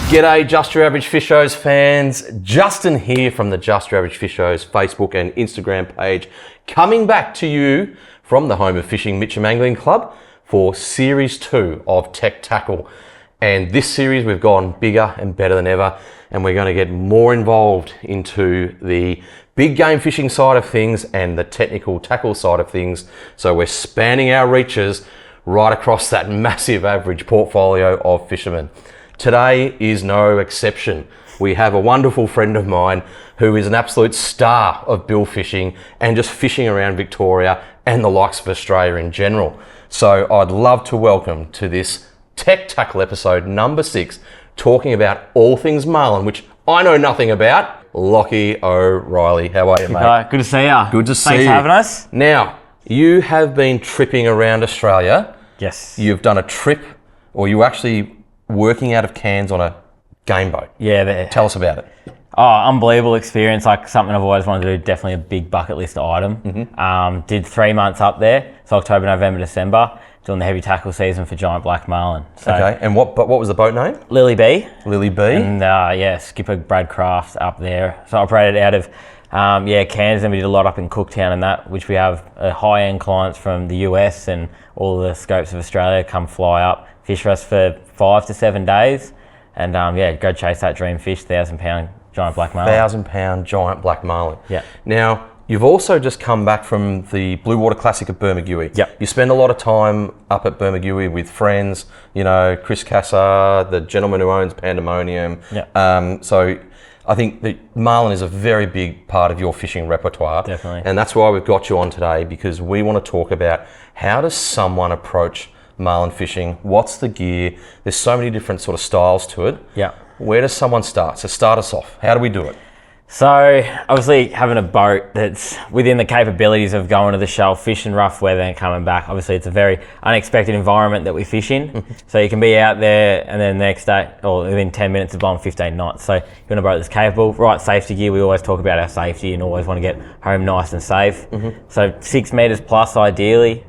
G'day Just Your Average Fishos fans, Justin here from the Just Your Average Fishos Facebook and Instagram page, coming back to you from the home of fishing, Mitcham Angling Club, for Series 2 of Tech Tackle. And this series we've gone bigger and better than ever, and we're going to get more involved into the big game fishing side of things and the technical tackle side of things. So we're spanning our reaches right across that massive average portfolio of fishermen. Today is no exception. We have a wonderful friend of mine who is an absolute star of bill fishing and just fishing around Victoria and the likes of Australia in general. So I'd love to welcome to this Tech Tackle episode number 6, talking about all things marlin, which I know nothing about, Lachie O'Reilly. How are you, mate? Good to see you. Good to see you. Thanks for having us. Now, you have been tripping around Australia. Yes. You've done a trip, or you actually working out of Cairns on a game boat. Yeah. Tell us about it. Oh, unbelievable experience. Like something I've always wanted to do. Definitely a big bucket list item. Mm-hmm. Did 3 months up there. So October, November, December, doing the heavy tackle season for giant black marlin. So, okay. And what was the boat name? Lily B. Lily B. And skipper Brad Craft up there. So I operated out of Cairns, and we did a lot up in Cooktown and that, which we have high-end clients from the US and all the scopes of Australia come fly up, fish for us for 5 to 7 days, and go chase that dream fish, 1,000-pound giant black marlin. 1,000-pound giant black marlin. Yeah. Now, you've also just come back from the Blue Water Classic at Bermagui. Yep. You spend a lot of time up at Bermagui with friends, you know, Chris Cassar, the gentleman who owns Pandemonium. Yeah. So I think that marlin is a very big part of your fishing repertoire. Definitely. And that's why we've got you on today, because we want to talk about how does someone approach marlin fishing? What's the gear? There's so many different sort of styles to it. Yeah. Where does someone start? So start us off. How do we do it? So obviously having a boat that's within the capabilities of going to the shelf, fishing rough weather and coming back. Obviously it's a very unexpected environment that we fish in. So you can be out there and then the next day or within 10 minutes of blowing 15 knots. So you're on a boat that's capable. Right safety gear, we always talk about our safety and always want to get home nice and safe. So 6 meters plus ideally.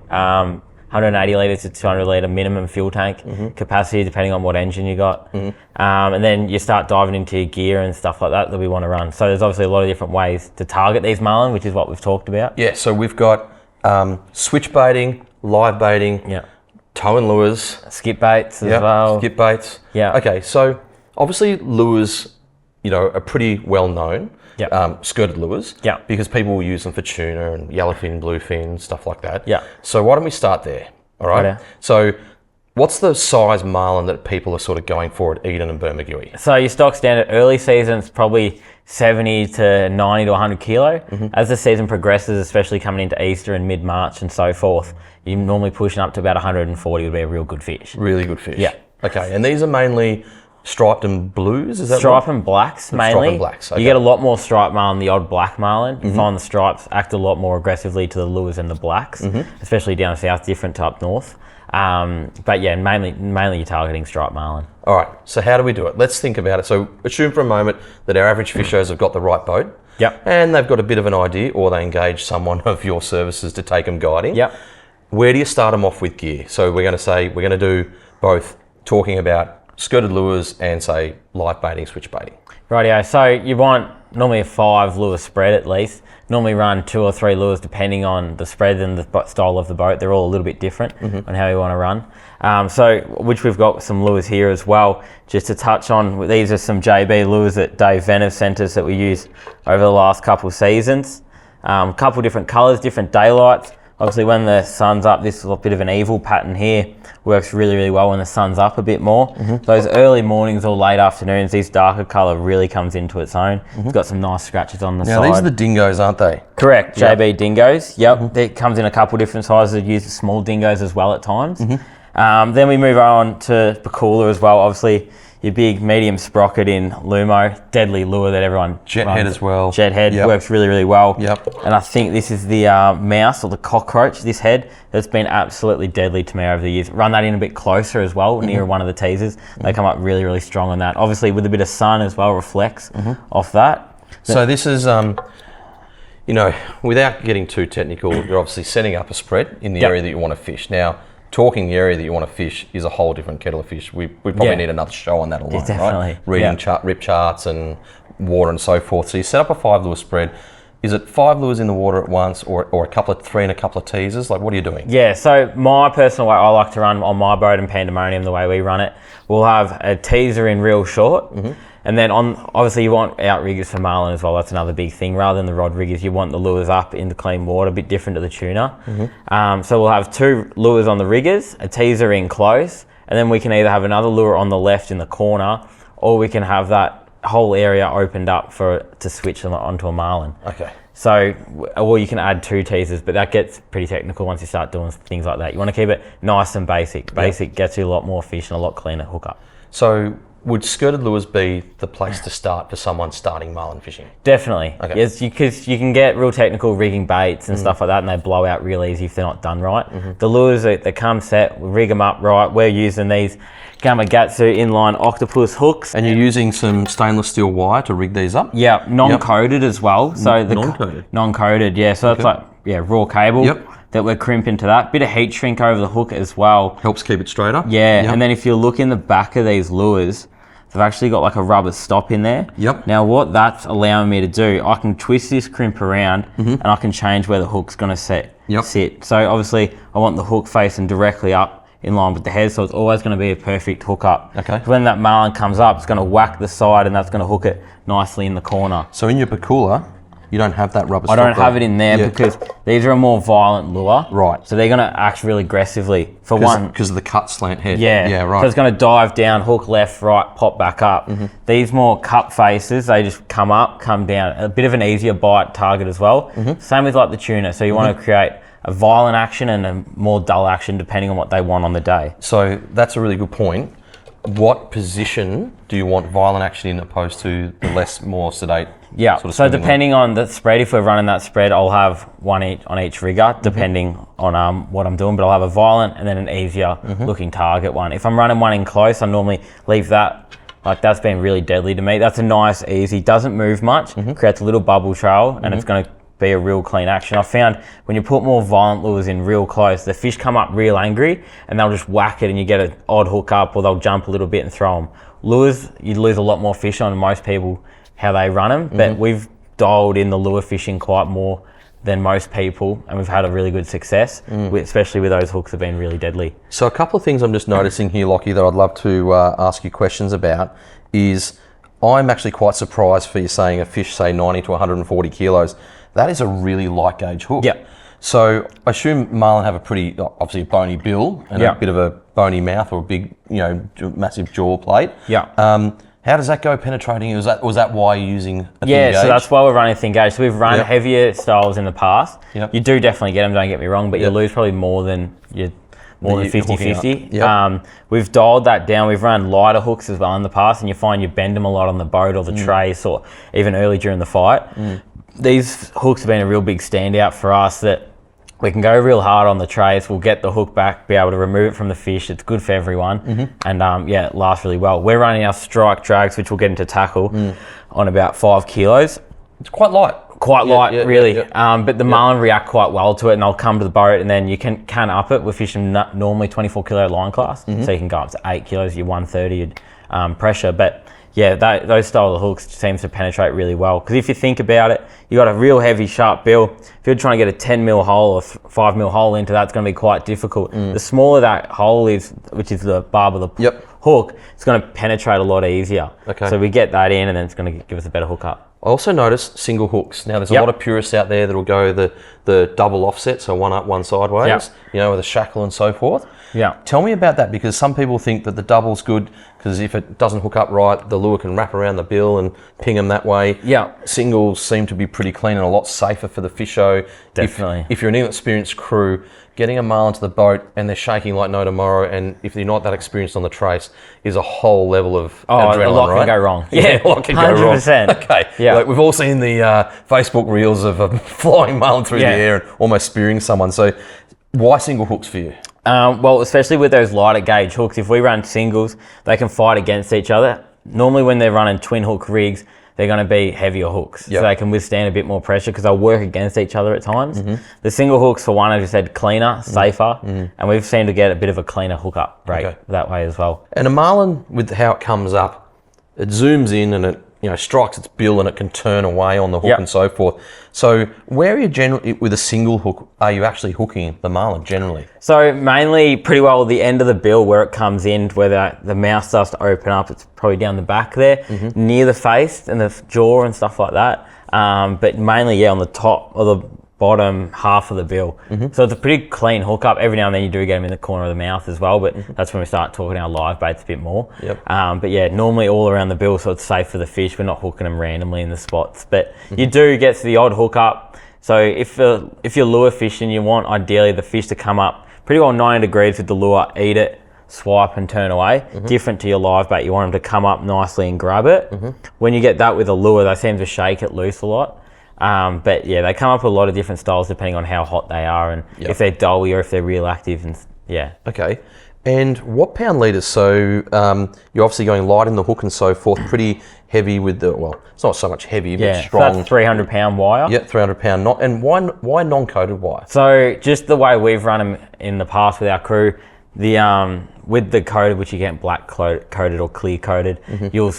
180 litre to 200 litre minimum fuel tank capacity, depending on what engine you got. And then you start diving into your gear and stuff like that we want to run. So there's obviously a lot of different ways to target these marlin, which is what we've talked about. Yeah, so we've got switch baiting, live baiting, towing lures. Skip baits as well. Skip baits. Yeah. Okay, so obviously lures, you know, are pretty well known. Skirted lures. Yeah. Because people will use them for tuna and yellowfin, bluefin, stuff like that. Yeah. So why don't we start there? All right. Right. So what's the size marlin that people are sort of going for at Eden and Bermagui? So your stock standard early season is probably 70 to 90 to 100 kilo. As the season progresses, especially coming into Easter and mid-March and so forth, you're normally pushing up to about 140 would be a real good fish. Really good fish. Yeah. Okay, and these are mainly striped and blues, is that Stripe and blacks mainly. Stripe and blacks, okay. You get a lot more striped marlin than the odd black marlin. You find the stripes act a lot more aggressively to the lures and the blacks, especially down south, different to up north. But yeah, mainly you're targeting striped marlin. All right, so how do we do it? Let's think about it. So assume for a moment that our average fishers have got the right boat. Yep. And they've got a bit of an idea, or they engage someone of your services to take them guiding. Yep. Where do you start them off with gear? So we're going to do both talking about skirted lures and say live baiting, switch baiting. Rightio. So you want normally a 5 lure spread at least. Normally run 2 or 3 lures depending on the spread and the style of the boat. They're all a little bit different on how you want to run. So which we've got some lures here as well. Just to touch on, these are some JB lures that Dave Venner sent us that we used over the last couple of seasons. A couple different colours, different daylights. Obviously when the sun's up, this is a bit of an evil pattern here. Works really, really well when the sun's up a bit more. Those early mornings or late afternoons, this darker colour really comes into its own. It's got some nice scratches on the side. Now these are the dingoes, aren't they? Correct, JB dingoes. Yep, it comes in a couple different sizes. It uses small dingoes as well at times. Then we move on to Pakula as well. Obviously, your big medium sprocket in Lumo, deadly lure that everyone Jet runs. head as well. Jet head works really, really well. Yep. And I think this is the mouse or the cockroach, this head, that's been absolutely deadly to me over the years. Run that in a bit closer as well, near one of the teasers. They come up really, really strong on that. Obviously with a bit of sun as well, reflects off that. So this is, you know, without getting too technical, you're obviously setting up a spread in the area that you want to fish. Now, talking the area that you want to fish is a whole different kettle of fish. We probably need another show on that alone, definitely. right? Reading rip charts and water and so forth. So you set up a 5 lure spread. Is it 5 lures in the water at once, or a couple of 3 and a couple of teasers? Like, what are you doing? Yeah, so my personal way I like to run on my boat and Pandemonium, the way we run it, we'll have a teaser in real short, and then obviously you want outriggers for marlin as well. That's another big thing. Rather than the rod riggers, you want the lures up in the clean water, a bit different to the tuna. So we'll have 2 lures on the riggers, a teaser in close, and then we can either have another lure on the left in the corner, or we can have that whole area opened up to switch them onto a marlin. Okay. So, or you can add 2 teasers, but that gets pretty technical once you start doing things like that. You want to keep it nice and basic. Basic gets you a lot more fish and a lot cleaner hookup. So, would skirted lures be the place to start for someone starting marlin fishing? Definitely. Okay. Yes, because you can get real technical rigging baits and stuff like that, and they blow out real easy if they're not done right. The lures, they come set, we rig them up right. We're using these Gamakatsu inline octopus hooks. And you're using some stainless steel wire to rig these up? Yeah, non-coated as well. So non-coated? Non-coated, yeah. So it's like, raw cable that we're crimping to that. Bit of heat shrink over the hook as well. Helps keep it straighter? Yeah, and then if you look in the back of these lures, they've actually got like a rubber stop in there. Now what that's allowing me to do, I can twist this crimp around and I can change where the hook's going to sit. So obviously I want the hook facing directly up in line with the head, so it's always going to be a perfect hookup. Okay. So when that marlin comes up, it's going to whack the side and that's going to hook it nicely in the corner. So in your Pakula, you don't have that rubber I don't have it in there because these are a more violent lure. Right. So they're going to act really aggressively. For one, because of the cut slant head. Yeah, right. So it's going to dive down, hook left, right, pop back up. These more cup faces, they just come up, come down. A bit of an easier bite target as well. Same with like the tuna. So you want to create a violent action and a more dull action depending on what they want on the day. So that's a really good point. What position do you want violent action in opposed to the more sedate? Yeah, sort of so depending on the spread, if we're running that spread, I'll have one each on each rigger, depending on what I'm doing, but I'll have a violent and then an easier looking target one. If I'm running one in close, I normally leave that, like that's been really deadly to me. That's a nice, easy, doesn't move much, creates a little bubble trail, and it's going to be a real clean action. I found when you put more violent lures in real close, the fish come up real angry and they'll just whack it and you get an odd hook up, or they'll jump a little bit and throw them. Lures, you'd lose a lot more fish on most people, how they run them, but we've dialed in the lure fishing quite more than most people, and we've had a really good success, especially with those hooks have been really deadly. So a couple of things I'm just noticing here, Lachie, that I'd love to ask you questions about is, I'm actually quite surprised for you saying a fish, say 90 to 140 kilos. That is a really light gauge hook. So I assume marlin have a pretty, obviously a bony bill and a bit of a bony mouth, or a big, massive jaw plate. How does that go penetrating? Was that why you're using a thin gauge? So that's why we're running a thin gauge. So we've run heavier styles in the past. You do definitely get them, don't get me wrong, but you lose probably more than 50-50. We've dialed that down. We've run lighter hooks as well in the past, and you find you bend them a lot on the boat or the trace, or even early during the fight. These hooks have been a real big standout for us, that we can go real hard on the trace, we'll get the hook back, be able to remove it from the fish. It's good for everyone, and it lasts really well. We're running our strike drags, which we'll get into tackle, on about 5 kilos. It's quite light. Really. But the marlin react quite well to it, and they'll come to the boat, and then you can up it. We're fishing normally 24 kilo line class, so you can go up to 8 kilos, your 130 pressure. But those style of hooks seems to penetrate really well. Because if you think about it, you got a real heavy, sharp bill. If you're trying to get a 10 mil hole or 5 mil hole into that, it's going to be quite difficult. The smaller that hole is, which is the barb of the hook, it's going to penetrate a lot easier. So we get that in, and then it's going to give us a better hookup. I also noticed single hooks. Now, there's a lot of purists out there that'll go the double offset, so one up, one sideways, with a shackle and so forth. Tell me about that, because some people think that the double's good because if it doesn't hook up right, the lure can wrap around the bill and ping them that way. Singles seem to be pretty clean and a lot safer for the fisho. Definitely. If you're an inexperienced crew, getting a marlin to the boat and they're shaking like no tomorrow, and if you're not that experienced on the trace, is a whole level of adrenaline, a lot can go wrong. A lot can go wrong. 100%. Okay. Like we've all seen the Facebook reels of a flying marlin through the air and almost spearing someone. So why single hooks for you? Well, especially with those lighter gauge hooks, if we run singles, they can fight against each other. Normally when they're running twin hook rigs, they're going to be heavier hooks. Yep. So they can withstand a bit more pressure because they'll work against each other at times. The single hooks, for one, as you said, cleaner, safer, and we've seemed to get a bit of a cleaner hookup rate that way as well. And a marlin, with how it comes up, it zooms in and it strikes its bill and it can turn away on the hook and so forth. So where are you generally, with a single hook, are you actually hooking the marlin generally? So mainly pretty well the end of the bill where it comes in, where the mouth starts to open up. It's probably down the back there, near the face and the jaw and stuff like that. But mainly, on the top or the bottom half of the bill. So it's a pretty clean hookup. Every now and then you do get them in the corner of the mouth as well, but that's when we start talking our live baits a bit more. But yeah, normally all around the bill, so it's safe for the fish. We're not hooking them randomly in the spots, but you do get to the odd hookup. So if you're lure fishing, you want ideally the fish to come up pretty well 90 degrees with the lure, eat it, swipe and turn away. Different to your live bait, you want them to come up nicely and grab it. When you get that with a lure, they seem to shake it loose a lot. But yeah, they come up with a lot of different styles depending on how hot they are and if they're dolly or if they're real active. And Okay. And what pound litres? So you're obviously going light in the hook and so forth, pretty heavy with the, well, it's not so much heavy, but strong. So that's 300 pound wire. Yeah, 300 pound knot. And why non-coated wire? So just the way we've run them in the past with our crew, with the coated, which you get black coated or clear coated, you'll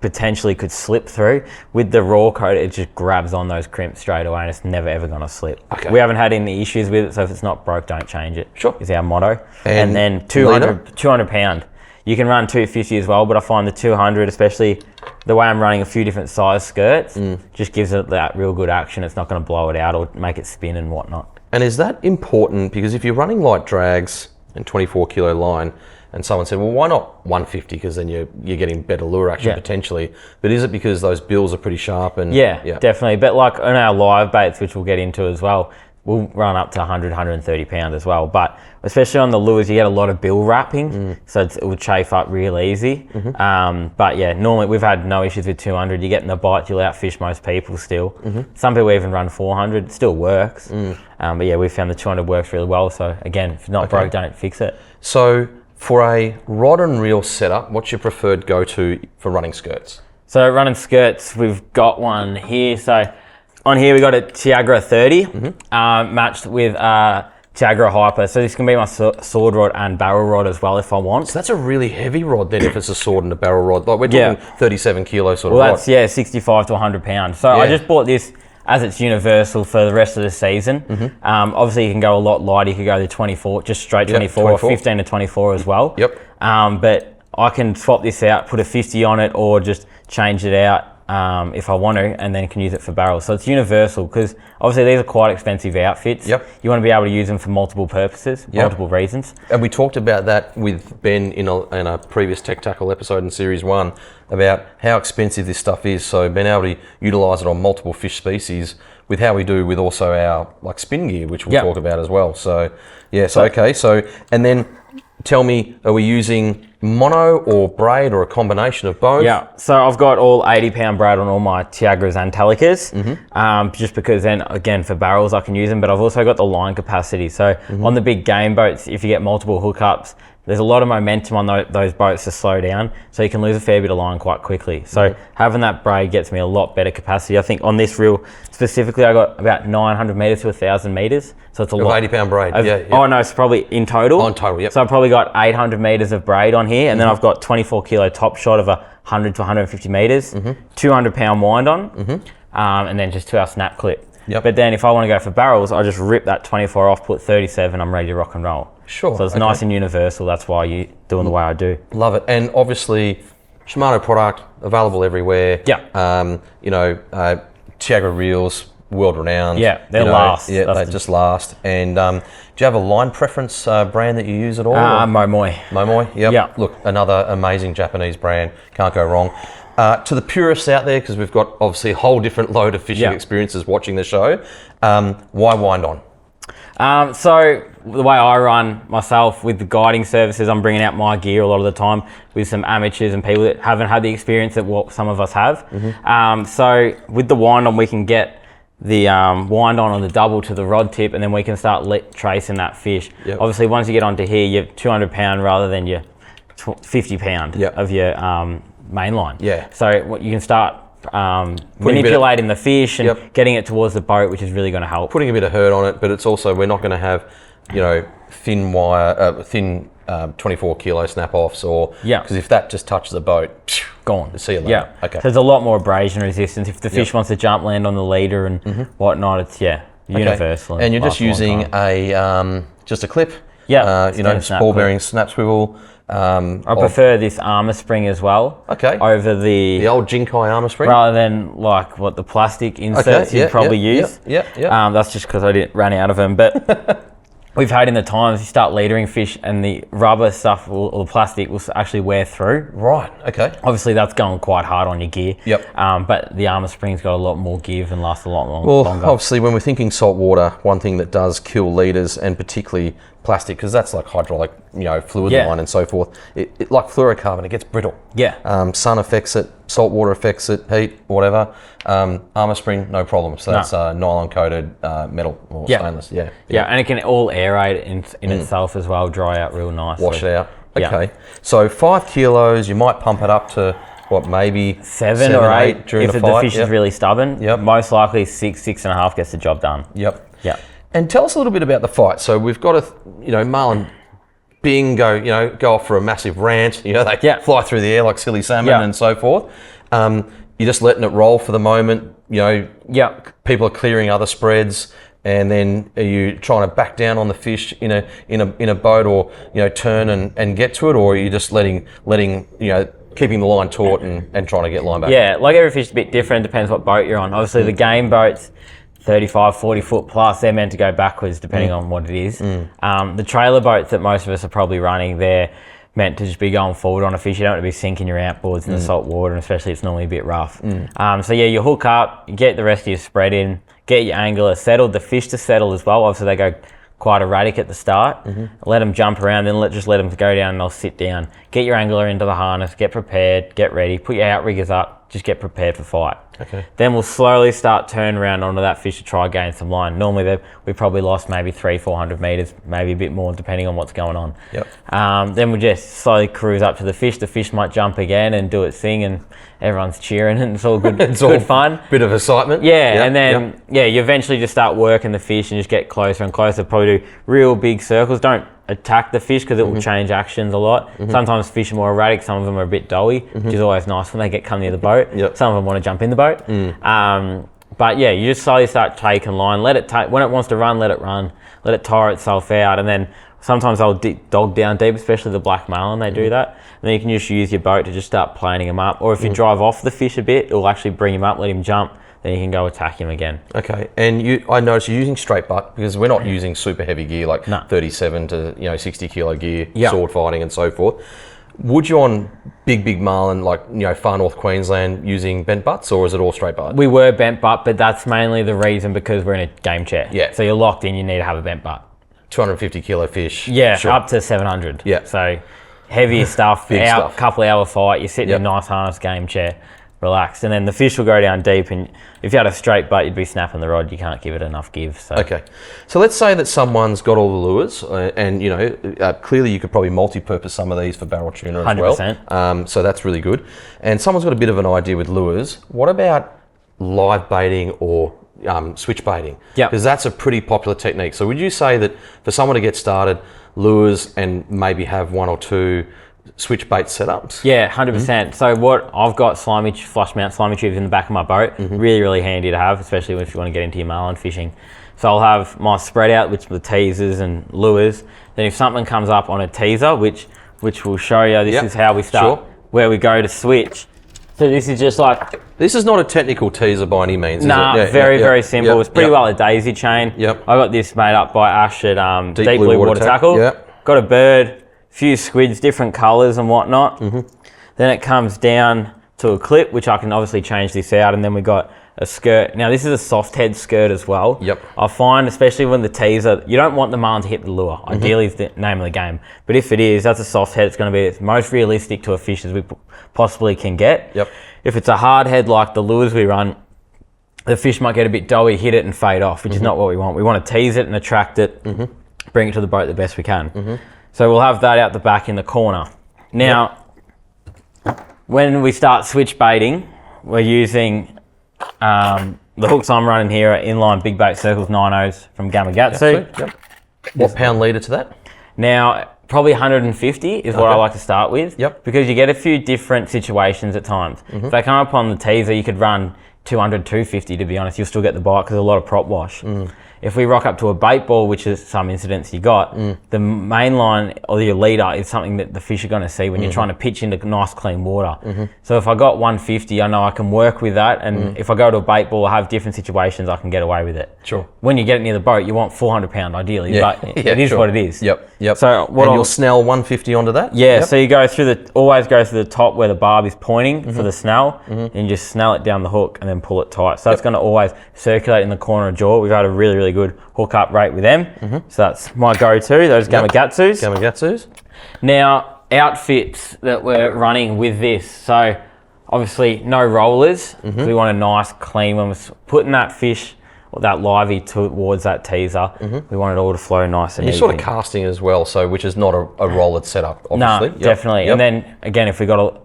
potentially could slip through. With the raw coat, it just grabs on those crimps straight away and it's never ever going to slip. We haven't had any issues with it, so if it's not broke, don't change it. Is our motto. And then 200 pound. You can run 250 as well, but I find the 200, especially the way I'm running a few different size skirts, just gives it that real good action. It's not going to blow it out or make it spin and whatnot. And is that important? Because if you're running light drags and 24 kilo line, and someone said, well, why not 150? Because then you're getting better lure action potentially. But is it because those bills are pretty sharp? And definitely. But like on our live baits, which we'll get into as well, we'll run up to 100, 130 pound as well. But especially on the lures, you get a lot of bill wrapping, so it will chafe up real easy. But yeah, normally we've had no issues with 200. You get in the bite, you'll outfish most people still. Some people even run 400. It still works. But yeah, we found the 200 works really well. So again, if it's not broke, don't fix it. So for a rod and reel setup, what's your preferred go-to for running skirts? So running skirts, we've got one here. So on here we got a Tiagra 30 matched with Tiagra Hyper. So this can be my sword rod and barrel rod as well if I want. So that's a really heavy rod then if it's a sword and a barrel rod. Like we're talking 37 kilo sort of rod. Well, that's 65 to 100 pounds. So I just bought this as it's universal for the rest of the season. Obviously you can go a lot lighter. You could go to 24, just straight 24 or 15 to 24 as well. But I can swap this out, put a 50 on it, or just change it out if I want to, and then can use it for barrels. So it's universal because obviously these are quite expensive outfits. You want to be able to use them for multiple purposes, multiple reasons. And we talked about that with Ben in a previous Tech Tackle episode in Series 1 about how expensive this stuff is. So being able to utilise it on multiple fish species with how we do with also our like spin gear, which we'll talk about as well. So okay. So, and then tell me, are we using mono or braid or a combination of both? So I've got all 80 pound braid on all my Tiagras and Talicas, just because then again for barrels I can use them, but I've also got the line capacity. So on the big game boats, if you get multiple hookups, there's a lot of momentum on those boats to slow down, so you can lose a fair bit of line quite quickly. So having that braid gets me a lot better capacity. I think on this reel specifically, I got about 900 meters to 1,000 meters. So it's a lot. 80 pound braid. Oh no, it's probably in total. In total, So I've probably got 800 meters of braid on here, and then I've got 24 kilo top shot of 100 to 150 meters, 200 pound wind on, and then just 2 hour snap clip. But then if I want to go for barrels, I just rip that 24 off, put 37, I'm ready to rock and roll. So it's nice and universal. That's why you doing the way I do. Love it. And obviously, Shimano product available everywhere. Tiagra reels, world renowned. They last. They just last. And do you have a line preference brand that you use at all? Momoi. Momoi. Look, another amazing Japanese brand. Can't go wrong. To the purists out there, because we've got obviously a whole different load of fishing experiences watching the show, why wind on? So the way I run myself with the guiding services, I'm bringing out my gear a lot of the time with some amateurs and people that haven't had the experience that what some of us have. So with the wind on, we can get the wind on the double to the rod tip, and then we can start tracing that fish. Obviously, once you get onto here, you're 200 pound rather than your 50 pound of your main line. So you can start manipulating the fish and getting it towards the boat, which is really going to help. Putting a bit of hurt on it, but it's also, we're not going to have, you know, thin wire, 24 kilo snap-offs, or because if that just touches the boat, gone. See you later. Yeah. Okay. So there's a lot more abrasion resistance. If the fish wants to jump, land on the leader and whatnot, it's universal. And you're just using a just a clip. Yeah. You know, ball bearing snap swivel. I prefer this armor spring as well. Okay. Over the old Jinkai armor spring, rather than like what the plastic inserts you'd probably use. Yeah. That's just because I ran out of them, but. We've had in the times you start leadering fish and the rubber stuff or the plastic will actually wear through. Right, okay. Obviously that's going quite hard on your gear. Yep. But the armor spring's got a lot more give and lasts a lot longer. Well, obviously when we're thinking saltwater, one thing that does kill leaders, and particularly plastic, because that's like hydraulic, you know, fluid line and so forth. It like fluorocarbon, it gets brittle. Yeah. Sun affects it, salt water affects it, heat, whatever. Armor spring, no problem. So that's nylon coated metal or stainless. Yeah, and it can all aerate in itself as well, dry out real nicely. Wash it out. Okay. So 5 kilos, you might pump it up to what, maybe 7 or 8 during if the fight. The fish is really stubborn. Most likely 6.5 gets the job done. Yep. And tell us a little bit about the fight. So we've got Marlin Bing go off for a massive rant. You know, they fly through the air like silly salmon and so forth. You're just letting it roll for the moment. You know, people are clearing other spreads, and then are you trying to back down on the fish in a boat, or turn and get to it, or are you just letting keeping the line taut and trying to get line back? Yeah, like every fish is a bit different. Depends what boat you're on. Obviously, the game boats. 35, 40 foot plus, they're meant to go backwards depending on what it is. The trailer boats that most of us are probably running, they're meant to just be going forward on a fish. You don't want to be sinking your outboards in the salt water, and especially it's normally a bit rough. So you hook up, you get the rest of your spread in, get your angler settled, the fish to settle as well. Obviously they go quite erratic at the start. Let them jump around, then just let them go down and they'll sit down. Get your angler into the harness, get prepared, get ready, put your outriggers up, just get prepared for fight. Okay. Then we'll slowly start turning around onto that fish to try and gain some line. Normally we probably lost maybe 300-400 meters, maybe a bit more depending on what's going on. Then we'll just slowly cruise up to the fish. The fish might jump again and do its thing, and everyone's cheering and it's all good. It's good fun. Bit of excitement. And then you eventually just start working the fish and just get closer and closer. Probably do real big circles. Don't attack the fish because it will change actions a lot. Sometimes fish are more erratic, some of them are a bit doughy, which is always nice when they come near the boat. Some of them want to jump in the boat. But you just slowly start taking line, let it take, when it wants to run, let it tire itself out, and then sometimes they'll dog down deep, especially the black marlin, they do that. And then you can just use your boat to just start planing them up, or if you drive off the fish a bit, it'll actually bring him up, let him jump, then you can go attack him again. Okay, and I noticed you're using straight butt, because we're not using super heavy gear like 37 to 60 kilo gear, sword fighting and so forth. Would you on big marlin like far north Queensland using bent butts, or is it all straight butt? We were bent butt, but that's mainly the reason because we're in a game chair. So you're locked in, you need to have a bent butt. 250 kilo fish. Up to 700. So heavier stuff, couple hour fight, you're sitting in a nice harness game chair. Relaxed, and then the fish will go down deep, and if you had a straight butt you'd be snapping the rod. You can't give it enough give. So let's say that someone's got all the lures, and clearly you could probably multi-purpose some of these for barrel tuna as 100%. Well, so that's really good, and someone's got a bit of an idea with lures. What about live baiting or switch baiting? Because that's a pretty popular technique. So would you say that for someone to get started, lures and maybe have 1 or 2 switch bait setups? 100%. So what I've got flush mount slimy tubes in the back of my boat. Really handy to have, especially if you want to get into your marlin fishing. So I'll have my spread out, which are the teasers and lures. Then if something comes up on a teaser, which we'll show you, this is how we start, where we go to switch. So this is just like... This is not a technical teaser by any means, is it? Very simple. It's pretty well a daisy chain. I got this made up by Ash at Deep Blue Water Tackle. Got a bird, few squids, different colours and whatnot. Then it comes down to a clip, which I can obviously change this out, and then we got a skirt. Now this is a soft head skirt as well. I find, especially when the teaser, you don't want the marlin to hit the lure. Ideally is the name of the game. But if it is, that's a soft head. It's going to be as most realistic to a fish as we possibly can get. If it's a hard head like the lures we run, the fish might get a bit doughy, hit it and fade off, which is not what we want. We want to tease it and attract it, bring it to the boat the best we can. So we'll have that out the back in the corner. Now, when we start switch baiting, we're using the hooks I'm running here are inline big bait circles 9.0s from Gamakatsu. Yep. What pound leader to that? Now, probably 150 is what I like to start with. Yep. Because you get a few different situations at times. If they come up on the teaser, you could run 200, 250 to be honest. You'll still get the bite because there's a lot of prop wash. If we rock up to a bait ball, which is some incidents you got, the main line or your leader is something that the fish are going to see when you're trying to pitch into nice clean water. So if I got 150, I know I can work with that. And if I go to a bait ball, I have different situations, I can get away with it. Sure. When you get it near the boat, you want 400 pound ideally, but it is what it is. Yep. So and you'll snell 150 onto that? Yeah, so you go through always go through the top where the barb is pointing for the snell, and you just snell it down the hook and then pull it tight. So it's going to always circulate in the corner of jaw. We've had a really, really good hook up rate with them. So that's my go-to, those Gamakatsus. Gamakatsus. Now, outfits that we're running with this. So obviously no rollers. We want a nice clean when we're putting that fish or that livey towards that teaser. We want it all to flow nice and You're easy. sort of casting as well, so which is not a rollered setup, obviously. No, definitely. And then again, if we got a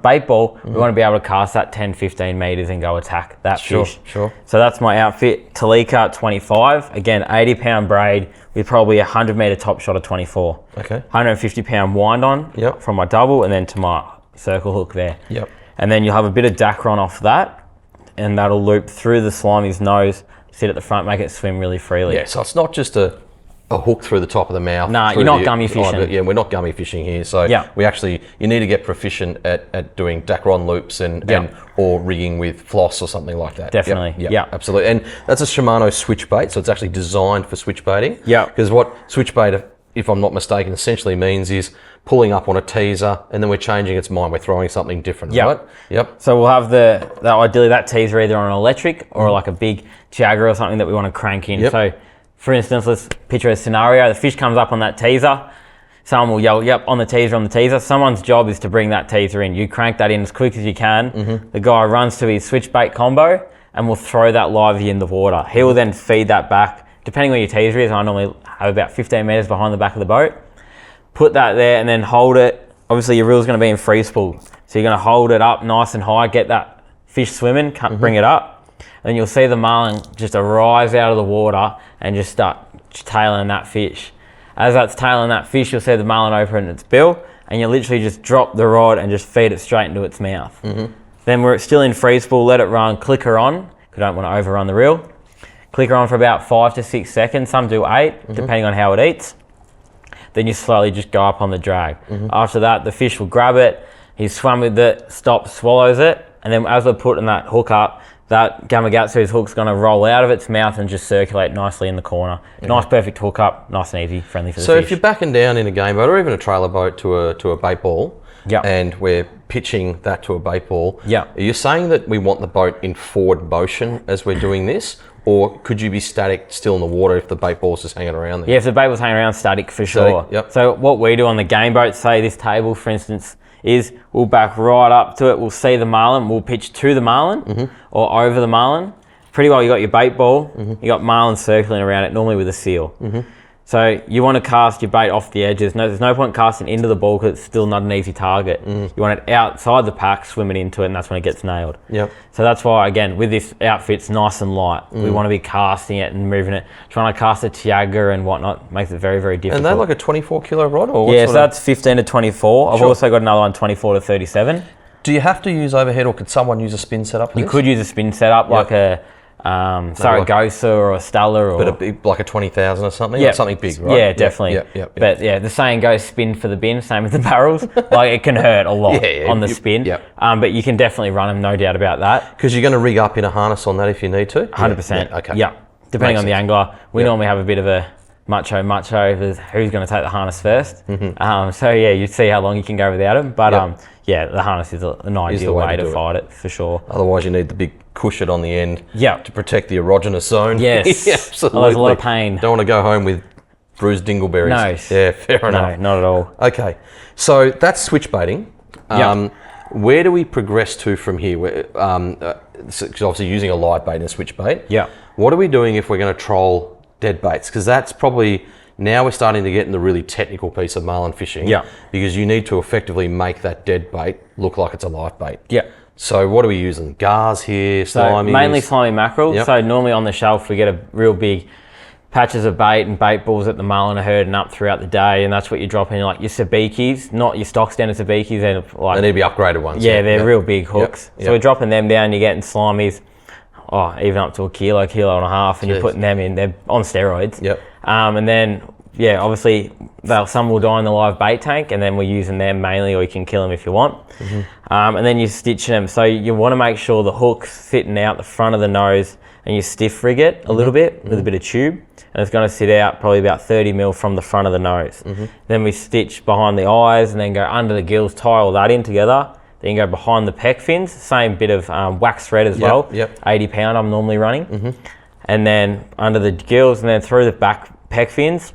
bait ball, we want to be able to cast that 10, 15 meters and go attack that fish. Sure. So that's my outfit. Talica 25, again 80 pound braid with probably a 100 meter top shot of 24. Okay. 150 pound wind on from my double and then to my circle hook there. And then you'll have a bit of Dacron off that, and that'll loop through the slimey's nose, sit at the front, make it swim really freely. Yeah, so it's not just a hook through the top of the mouth. Nah, you're not gummy fishing. Yeah, we're not gummy fishing here. So you need to get proficient at doing Dacron loops and or rigging with floss or something like that. Definitely. Yeah, absolutely. And that's a Shimano switchbait, so it's actually designed for switchbaiting. Yeah. Because what switchbait, if I'm not mistaken, essentially means is pulling up on a teaser and then we're changing its mind. We're throwing something different, right? Yep. So we'll have ideally that teaser either on an electric or like a big jagger or something that we want to crank in. So for instance, let's picture a scenario. The fish comes up on that teaser. Someone will yell, yep, on the teaser. Someone's job is to bring that teaser in. You crank that in as quick as you can. The guy runs to his switchbait combo and will throw that livey in the water. He will then feed that back. Depending where your teaser is, I normally have about 15 meters behind the back of the boat. Put that there and then hold it. Obviously your reel's going to be in free spool. So you're going to hold it up nice and high, get that fish swimming, bring it up. And you'll see the marlin just arise out of the water and just start tailing that fish. As that's tailing that fish, you'll see the marlin open its bill and you literally just drop the rod and just feed it straight into its mouth. Then we're still in free spool, let it run, clicker on, because I don't want to overrun the reel. Clicker on for about 5 to 6 seconds, some do 8, depending on how it eats. Then you slowly just go up on the drag. After that, the fish will grab it, he swam with it, stops, swallows it, and then as we're putting that hook up, that Gamakatsu's hook's going to roll out of its mouth and just circulate nicely in the corner. Nice, perfect hook up, nice and easy, friendly for the fish. So if you're backing down in a game boat or even a trailer boat to a bait ball, and we're pitching that to a bait ball, are you saying that we want the boat in forward motion as we're doing this? Or could you be static still in the water if the bait ball's just hanging around there? Yeah, if the bait was hanging around, static for sure. So what we do on the game boat, say this table, for instance, is we'll back right up to it, we'll see the marlin, we'll pitch to the marlin or over the marlin. Pretty well you got your bait ball, you got marlin circling around it, normally with a seal. So you want to cast your bait off the edges. There's no point casting into the ball because it's still not an easy target. You want it outside the pack, swimming into it, and that's when it gets nailed. So that's why, again, with this outfit, it's nice and light. We want to be casting it and moving it. Trying to cast a tiaga and whatnot makes it very, very difficult. And they're like a 24 kilo rod? Or what so that's 15 to 24. I've also got another one, 24 to 37. Do you have to use overhead or could someone use a spin setup for this? You could use a spin setup like a Saragossa or a Stella, or like a 20,000 or something, or something big, right? Yeah, definitely. But the saying goes, spin for the bin. Same with the barrels. Like it can hurt a lot on the spin. But you can definitely run them, no doubt about that. Because you're going to rig up in a harness on that if you need to. 100%. Okay. Yeah. Depending on the angler, we normally have a bit of a macho who's going to take the harness first. So you'd see how long you can go without them. But the harness is an ideal way to fight it for sure. Otherwise, you need the big cushion on the end to protect the erogenous zone. Yes, absolutely. There's a lot of pain. Don't want to go home with bruised dingleberries. No. Yeah, fair enough. No, not at all. Okay, so that's switchbaiting. Where do we progress to from here? Because obviously using a live bait and a switchbait. What are we doing if we're going to troll dead baits? Because that's probably, now we're starting to get in the really technical piece of marlin fishing. Because you need to effectively make that dead bait look like it's a live bait. So what are we using? Gars here, So slimy? mainly slimy mackerel. Yep. So normally on the shelf we get a real big patches of bait and bait balls that the marlin are herding up throughout the day, and that's what you drop in, like your sabikis, not your stock standard sabikis. They're like, They need to be upgraded ones. yeah, they're real big hooks. Yep. So we're dropping them down. You're getting slimies, even up to a kilo and a half, and you're putting them in. They're on steroids. Yep. And then obviously some will die in the live bait tank, and then we're using them mainly, or you can kill them if you want. And then you're stitching them. So you want to make sure the hook's sitting out the front of the nose, and you stiff rig it a little bit with a bit of tube, and it's going to sit out probably about 30 mil from the front of the nose. Then we stitch behind the eyes, and then go under the gills, tie all that in together. Then you go behind the pec fins, same bit of wax thread as well. 80 pound I'm normally running. And then under the gills, and then through the back pec fins,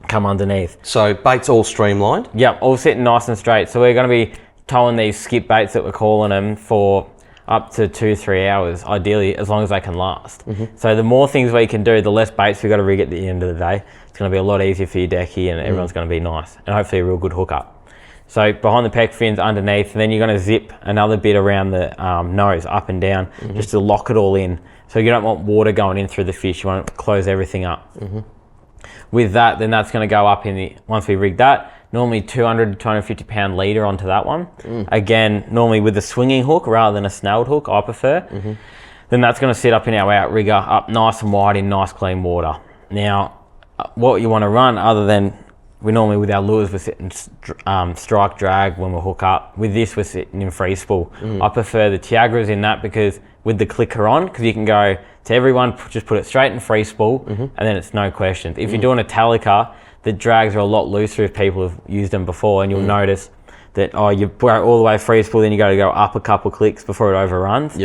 come underneath. So bait's all streamlined? Yep, all sitting nice and straight. So we're going to be towing these skip baits that we're calling them for up to 2-3 hours, ideally, as long as they can last. So the more things we can do, the less baits we've got to rig at the end of the day. It's going to be a lot easier for your decky, and everyone's going to be nice, and hopefully a real good hookup. So behind the pec fins, underneath, and then you're going to zip another bit around the nose, up and down, just to lock it all in. So you don't want water going in through the fish. You want to close everything up. With that, then that's going to go up in the, once we rig that, normally 200 to 250 pound leader onto that one. Again, normally with a swinging hook rather than a snelled hook, I prefer. Then that's going to sit up in our outrigger, up nice and wide in nice clean water. Now, what you want to run, other than, we normally with our lures, we're sitting strike drag when we hook up. With this, we're sitting in free spool. I prefer the Tiagras in that, because with the clicker on, because you can go to everyone, just put it straight in free spool, and then it's no questions. If you're doing a Talica, the drags are a lot looser if people have used them before, and you'll notice that, you go all the way free spool, then you got to go up a couple clicks before it overruns.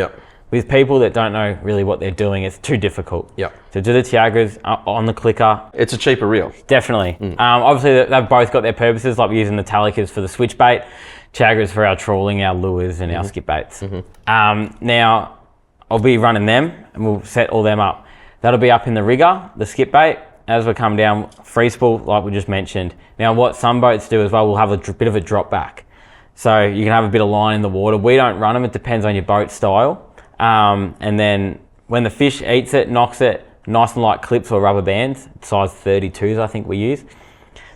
With people that don't know really what they're doing, it's too difficult. To do the Tiagras on the clicker, it's a cheaper reel. Definitely. Obviously, they've both got their purposes, like we're using the Talicas for the Switchbait, Tiagras for our trawling, our lures, and our skip baits. Now, I'll be running them, and we'll set all them up. That'll be up in the rigger, the skip bait, as we come down free spool, like we just mentioned. Now, what some boats do as well, we'll have a bit of a drop back. So you can have a bit of line in the water. We don't run them, it depends on your boat style. And then when the fish eats it, knocks it, nice and light clips or rubber bands, size 32s I think we use.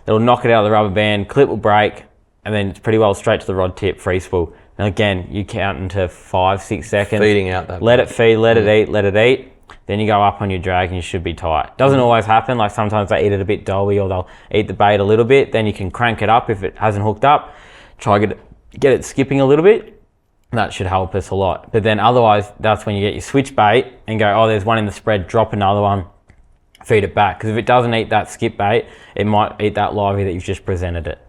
They'll knock it out of the rubber band, clip will break, and then it's pretty well straight to the rod tip, free spool. And again, you count into 5-6 seconds. Feeding out that. Let it feed, let it eat. Then you go up on your drag and you should be tight. Doesn't always happen, like sometimes they eat it a bit doughy, or they'll eat the bait a little bit. Then you can crank it up if it hasn't hooked up. Try get it skipping a little bit. That should help us a lot. But then otherwise, that's when you get your switch bait and go, there's one in the spread, drop another one, feed it back. Because if it doesn't eat that skip bait, it might eat that livey that you've just presented it.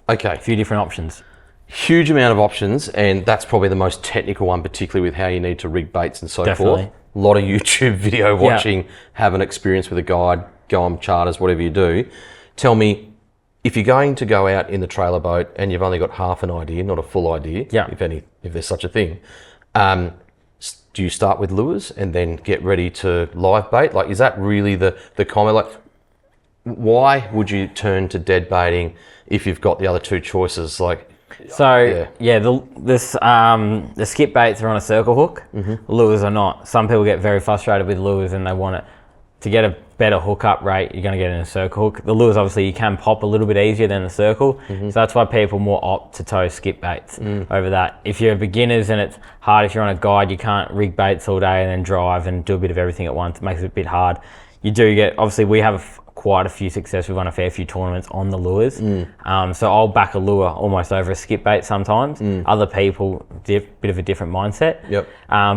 Okay. A few different options. Huge amount of options, and that's probably the most technical one, particularly with how you need to rig baits and so forth. A lot of YouTube video watching, have an experience with a guide, go on charters, whatever you do. Tell me, if you're going to go out in the trailer boat and you've only got half an idea, not a full idea, if there's such a thing, do you start with lures and then get ready to live bait? Like, is that really the comment? Like, why would you turn to dead baiting if you've got the other two choices? Like, so the skip baits are on a circle hook. Lures are not. Some people get very frustrated with lures and they want it to get a better hookup rate. You're going to get in a circle hook. The lures, obviously, you can pop a little bit easier than the circle, so that's why people more opt to tow skip baits over that. If you're beginners and it's hard, if you're on a guide, you can't rig baits all day and then drive and do a bit of everything at once. It makes it a bit hard. You do get, obviously, we have quite a few success. We've won a fair few tournaments on the lures. So I'll back a lure almost over a skip bait sometimes. Other people, bit of a different mindset.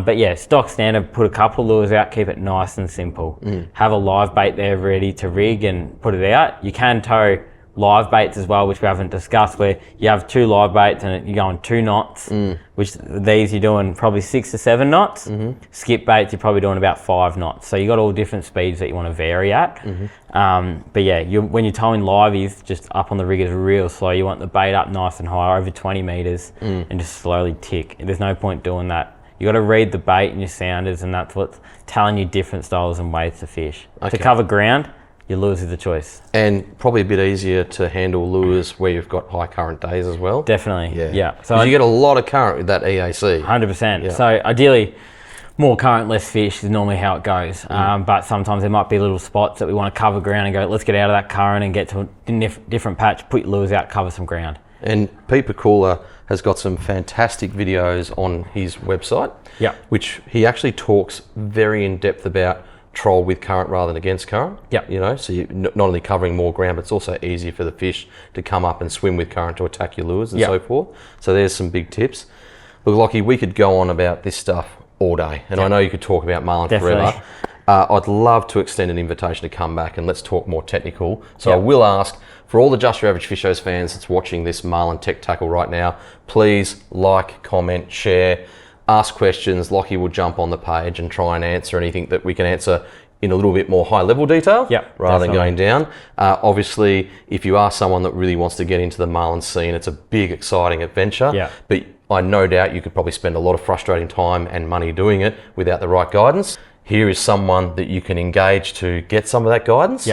But yeah, stock standard, put a couple of lures out, keep it nice and simple. Have a live bait there ready to rig and put it out. You can tow live baits as well, which we haven't discussed, where you have two live baits and you're going 2 knots, which these you're doing probably 6 to 7 knots. Skip baits, you're probably doing about 5 knots. So you got all different speeds that you want to vary at. But yeah, when you're towing liveys, just up on the riggers real slow. You want the bait up nice and high, over 20 meters, and just slowly tick. There's no point doing that. You got to read the bait and your sounders, and that's what's telling you different styles and ways to fish. To cover ground, your lures is the choice. And probably a bit easier to handle lures where you've got high current days as well. Definitely, yeah. So you get a lot of current with that EAC. 100%. Yeah. So ideally, more current, less fish is normally how it goes. But sometimes there might be little spots that we want to cover ground and go, let's get out of that current and get to a different patch, put your lures out, cover some ground. And Pete Pakula has got some fantastic videos on his website, which he actually talks very in depth about troll with current rather than against current. You know, so you're not only covering more ground, but it's also easier for the fish to come up and swim with current to attack your lures and so forth. So there's some big tips. Look, Lachie, we could go on about this stuff all day, and I know you could talk about marlin forever. I'd love to extend an invitation to come back and let's talk more technical. So I will ask, for all the Just Your Average Fishos fans that's watching this marlin tech tackle right now, please like, comment, share, ask questions. Lachie will jump on the page and try and answer anything that we can answer in a little bit more high level detail rather than going down. Obviously, if you are someone that really wants to get into the marlin scene, it's a big, exciting adventure. But I no doubt you could probably spend a lot of frustrating time and money doing it without the right guidance. Here is someone that you can engage to get some of that guidance.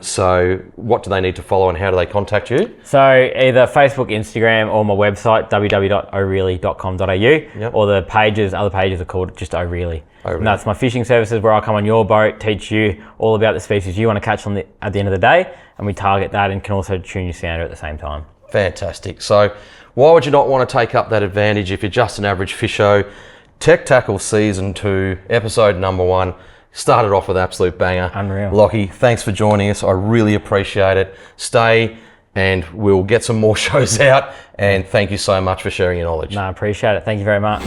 So what do they need to follow and how do they contact you? So either Facebook, Instagram, or my website, www.oreilly.com.au, or the pages, other pages are called just O'Reilly. And that's my fishing services where I'll come on your boat, teach you all about the species you want to catch at the end of the day, and we target that and can also tune your sounder at the same time. Fantastic. So why would you not want to take up that advantage if you're just an average fisho? Tech Tackle Season 2, episode number 1, started off with absolute banger. Unreal. Lachie, thanks for joining us. I really appreciate it. Stay and we'll get some more shows out. And thank you so much for sharing your knowledge. No, I appreciate it. Thank you very much.